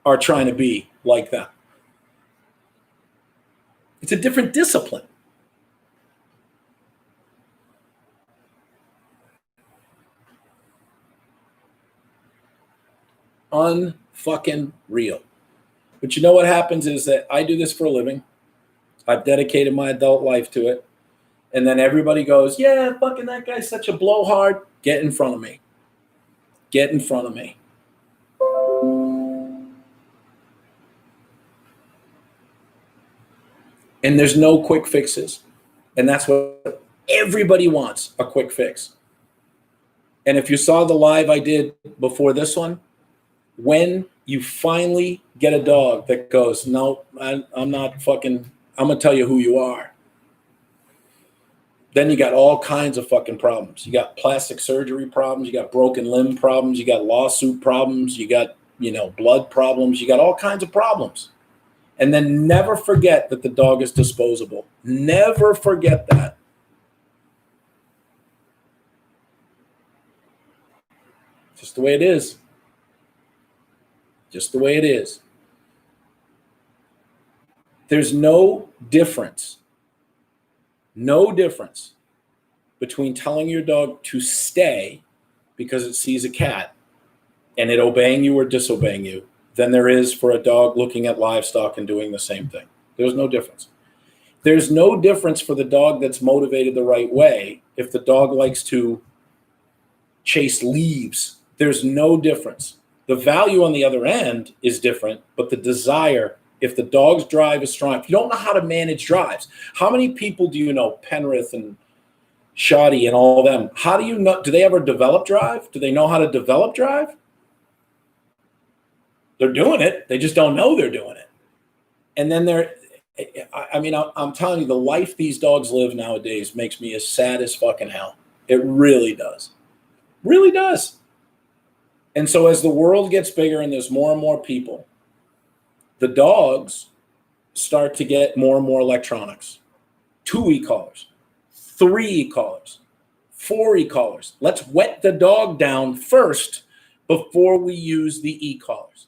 are trying to be like that. It's a different discipline. Unfucking real. But you know what happens is that I do this for a living. I've dedicated my adult life to it. And then everybody goes, yeah, fucking that guy's such a blowhard. Get in front of me. Get in front of me. And there's no quick fixes. And that's what everybody wants, a quick fix. And if you saw the live I did before this one, when you finally get a dog that goes, no, I'm not fucking, I'm going to tell you who you are. Then you got all kinds of fucking problems. You got plastic surgery problems. You got broken limb problems. You got lawsuit problems. You got, blood problems. You got all kinds of problems. And then never forget that the dog is disposable. Never forget that. Just the way it is. Just the way it is. There's no difference between telling your dog to stay because it sees a cat and it obeying you or disobeying you than there is for a dog looking at livestock and doing the same thing. There's no difference. There's no difference for the dog that's motivated the right way. If the dog likes to chase leaves, there's no difference. The value on the other end is different, but the desire, if the dog's drive is strong, if you don't know how to manage drives, how many people do you know, Penrith and Shoddy and all of them, how do you know, do they ever develop drive? Do they know how to develop drive? They're doing it. They just don't know they're doing it. And then I'm telling you, the life these dogs live nowadays makes me as sad as fucking hell. It really does. Really does. And so as the world gets bigger and there's more and more people, the dogs start to get more and more electronics. 2 e-collars, 3 e-collars, 4 e-collars. Let's wet the dog down first before we use the e-collars.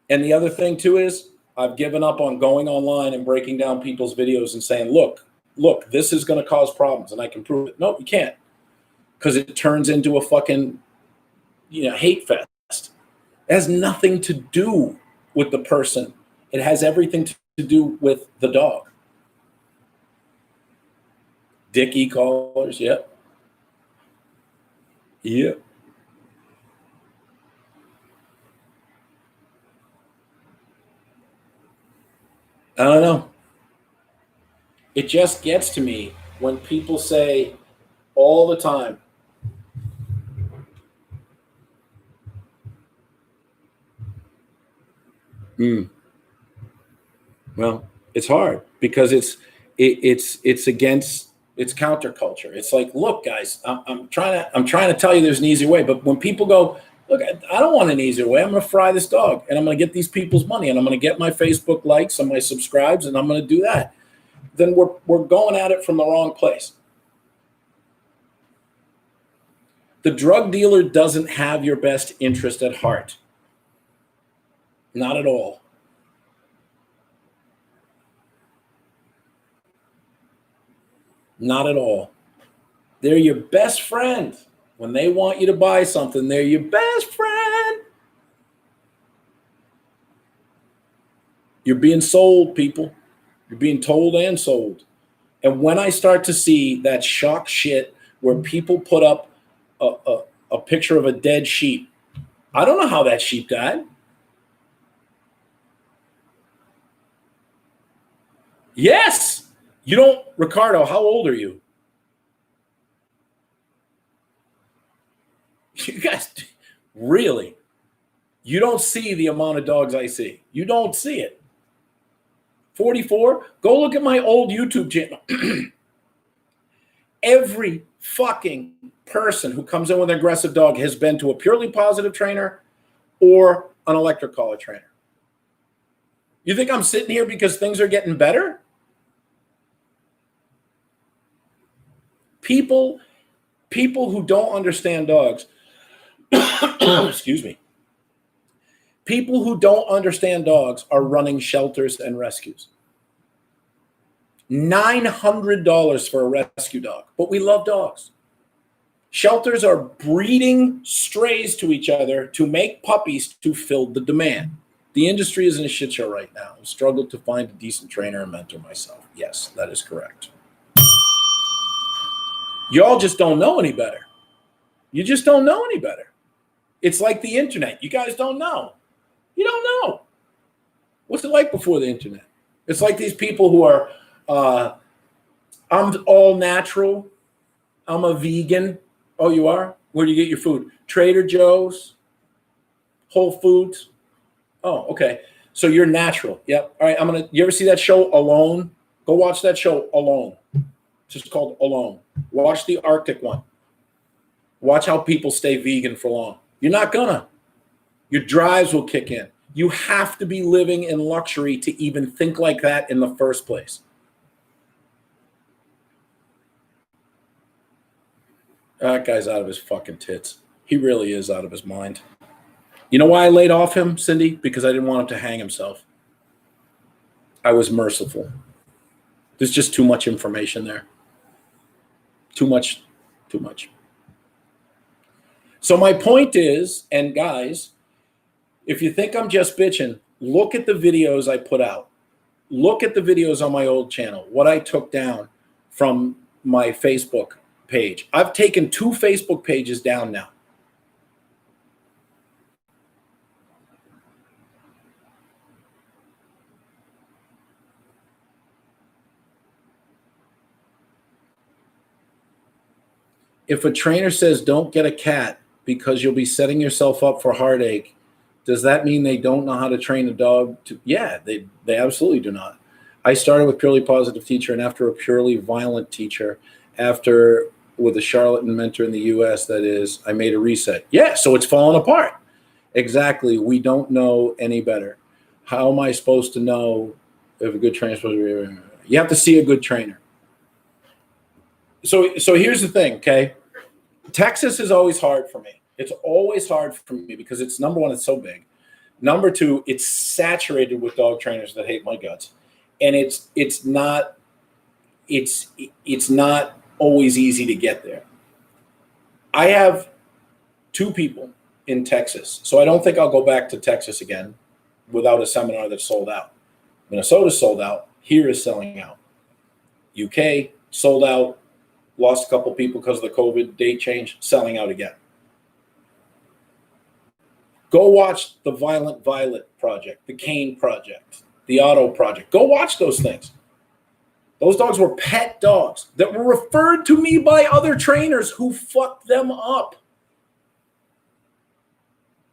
And the other thing too is I've given up on going online and breaking down people's videos and saying, look, this is going to cause problems and I can prove it. No, you can't, because it turns into a fucking, hate fest. It has nothing to do with the person. It has everything to do with the dog. Dick e-collars, yep. Yep. I don't know. It just gets to me when people say all the time, well, it's hard because it's counterculture. It's like, look, guys, I'm trying to tell you there's an easier way. But when people go, look, I don't want an easier way. I'm going to fry this dog and I'm going to get these people's money and I'm going to get my Facebook likes and my subscribes and I'm going to do that. Then we're going at it from the wrong place. The drug dealer doesn't have your best interest at heart. Not at all. Not at all. They're your best friend. When they want you to buy something, they're your best friend. You're being sold, people. You're being told and sold. And when I start to see that shock shit where people put up a picture of a dead sheep, I don't know how that sheep died. Yes. You don't, Ricardo, how old are you? You guys, really? You don't see the amount of dogs I see. You don't see it. 44? Go look at my old YouTube channel. Every fucking person who comes in with an aggressive dog has been to a purely positive trainer or an electric collar trainer. You think I'm sitting here because things are getting better? People who don't understand dogs, excuse me, people who don't understand dogs are running shelters and rescues. $900 for a rescue dog, but we love dogs. Shelters are breeding strays to each other to make puppies to fill the demand. The industry is in a shit show right now. I've struggled to find a decent trainer and mentor myself. Yes, that is correct. Y'all just don't know any better. You just don't know any better. It's like the internet. You guys don't know. You don't know. What's it like before the internet? It's like these people who are, I'm all natural. I'm a vegan. Oh, you are? Where do you get your food? Trader Joe's? Whole Foods? Oh, okay. So you're natural. Yep. All right. You ever see that show Alone? Go watch that show Alone. It's just called Alone. Watch the Arctic one. Watch how people stay vegan for long. You're not gonna. Your drives will kick in. You have to be living in luxury to even think like that in the first place. That guy's out of his fucking tits. He really is out of his mind. You know why I laid off him, Cindy? Because I didn't want him to hang himself. I was merciful. There's just too much information there. Too much. So my point is, and guys, If you think I'm just bitching, look at the videos I put out. Look at the videos on my old channel, what I took down from my Facebook page. I've taken 2 Facebook pages down now. If a trainer says don't get a cat because you'll be setting yourself up for heartache, does that mean they don't know how to train a dog? Yeah, they absolutely do not. I started with purely positive teacher, and after a purely violent teacher, after with a charlatan mentor in the U.S., that is, I made a reset. Yeah, so it's falling apart. Exactly. We don't know any better. How am I supposed to know if a good trainer is supposed to be? You have to see a good trainer. So here's the thing, okay? Texas is always hard for me. It's always hard for me because it's, number one, it's so big. Number two, it's saturated with dog trainers that hate my guts, and it's not always easy to get there. I have 2 people in Texas, so I don't think I'll go back to Texas again without a seminar that's sold out. Minnesota's sold out. Here is selling out. UK sold out. Lost a couple people because of the COVID date change, selling out again. Go watch the Violent Violet Project, the Cane Project, the Auto Project. Go watch those things. Those dogs were pet dogs that were referred to me by other trainers who fucked them up.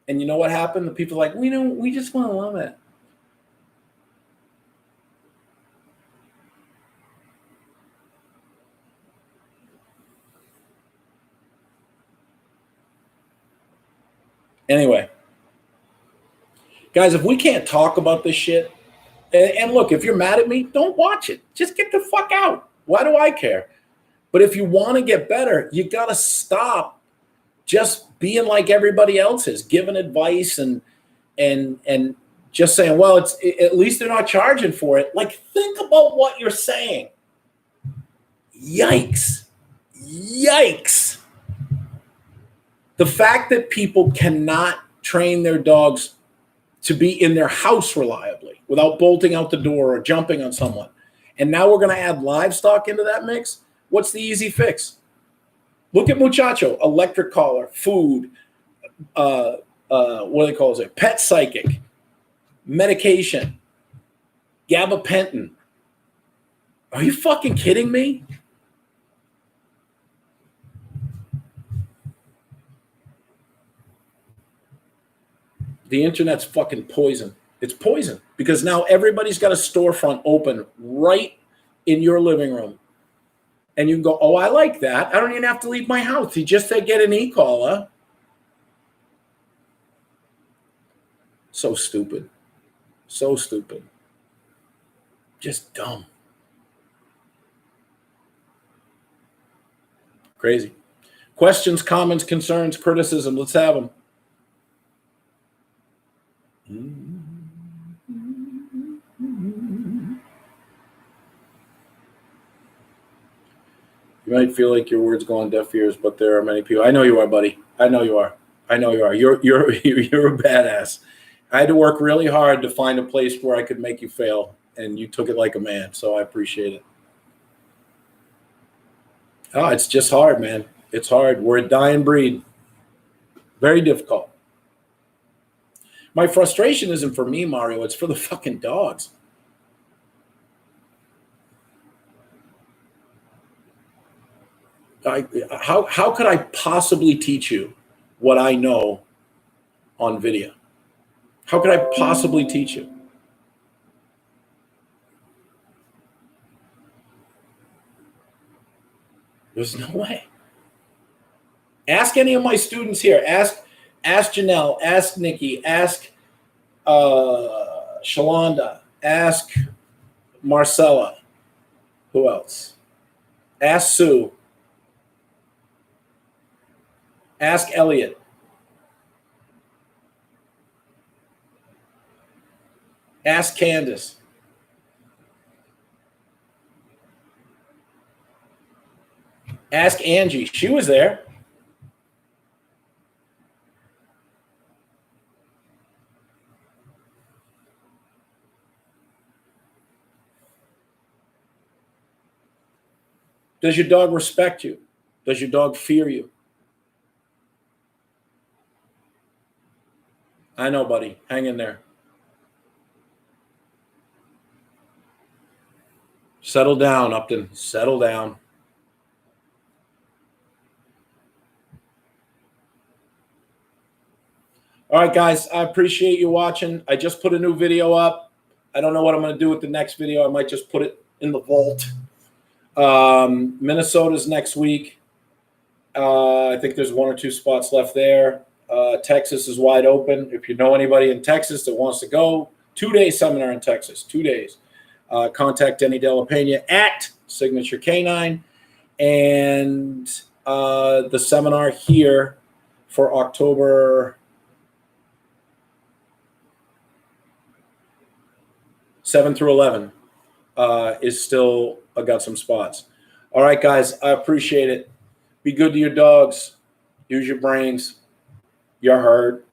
And you know what happened? The people are like, we just want to love it. Anyway, guys, if we can't talk about this shit, and look, if you're mad at me, don't watch it. Just get the fuck out. Why do I care? But if you want to get better, you got to stop just being like everybody else is, giving advice and just saying, well, it's at least they're not charging for it. Like, think about what you're saying. Yikes. Yikes. The fact that people cannot train their dogs to be in their house reliably without bolting out the door or jumping on someone. And now we're going to add livestock into that mix. What's the easy fix? Look at Muchacho, electric collar, food, what do they call it? Pet psychic, medication, gabapentin. Are you fucking kidding me? The internet's fucking poison. It's poison because now everybody's got a storefront open right in your living room. And you can go, oh, I like that. I don't even have to leave my house. He just said get an e-collar. So stupid. So stupid. Just dumb. Crazy. Questions, comments, concerns, criticism. Let's have them. You might feel like your words go on deaf ears, but there are many people. I know you are, buddy. I know you are. I know you are. You're a badass. I had to work really hard to find a place where I could make you fail, and you took it like a man. So I appreciate it. Oh, it's just hard, man. It's hard. We're a dying breed. Very difficult. My frustration isn't for me, Mario. It's for the fucking dogs. How could I possibly teach you what I know on video? How could I possibly teach you? There's no way. Ask any of my students here. Ask Janelle. Ask Nikki. Ask Shalonda. Ask Marcella. Who else? Ask Sue. Ask Elliot. Ask Candace. Ask Angie. She was there. Does your dog respect you? Does your dog fear you? I know, buddy. Hang in there. Settle down, Upton. Settle down. All right, guys. I appreciate you watching. I just put a new video up. I don't know what I'm going to do with the next video. I might just put it in the vault. Minnesota's next week. I think there's 1 or 2 spots left there. Texas is wide open. If you know anybody in Texas that wants to go, 2-day seminar in Texas, 2 days. Contact Denny Della Pena at Signature Canine. And the seminar here for October 7 through 11 is still got some spots. All right, guys, I appreciate it. Be good to your dogs. Use your brains. You're heard.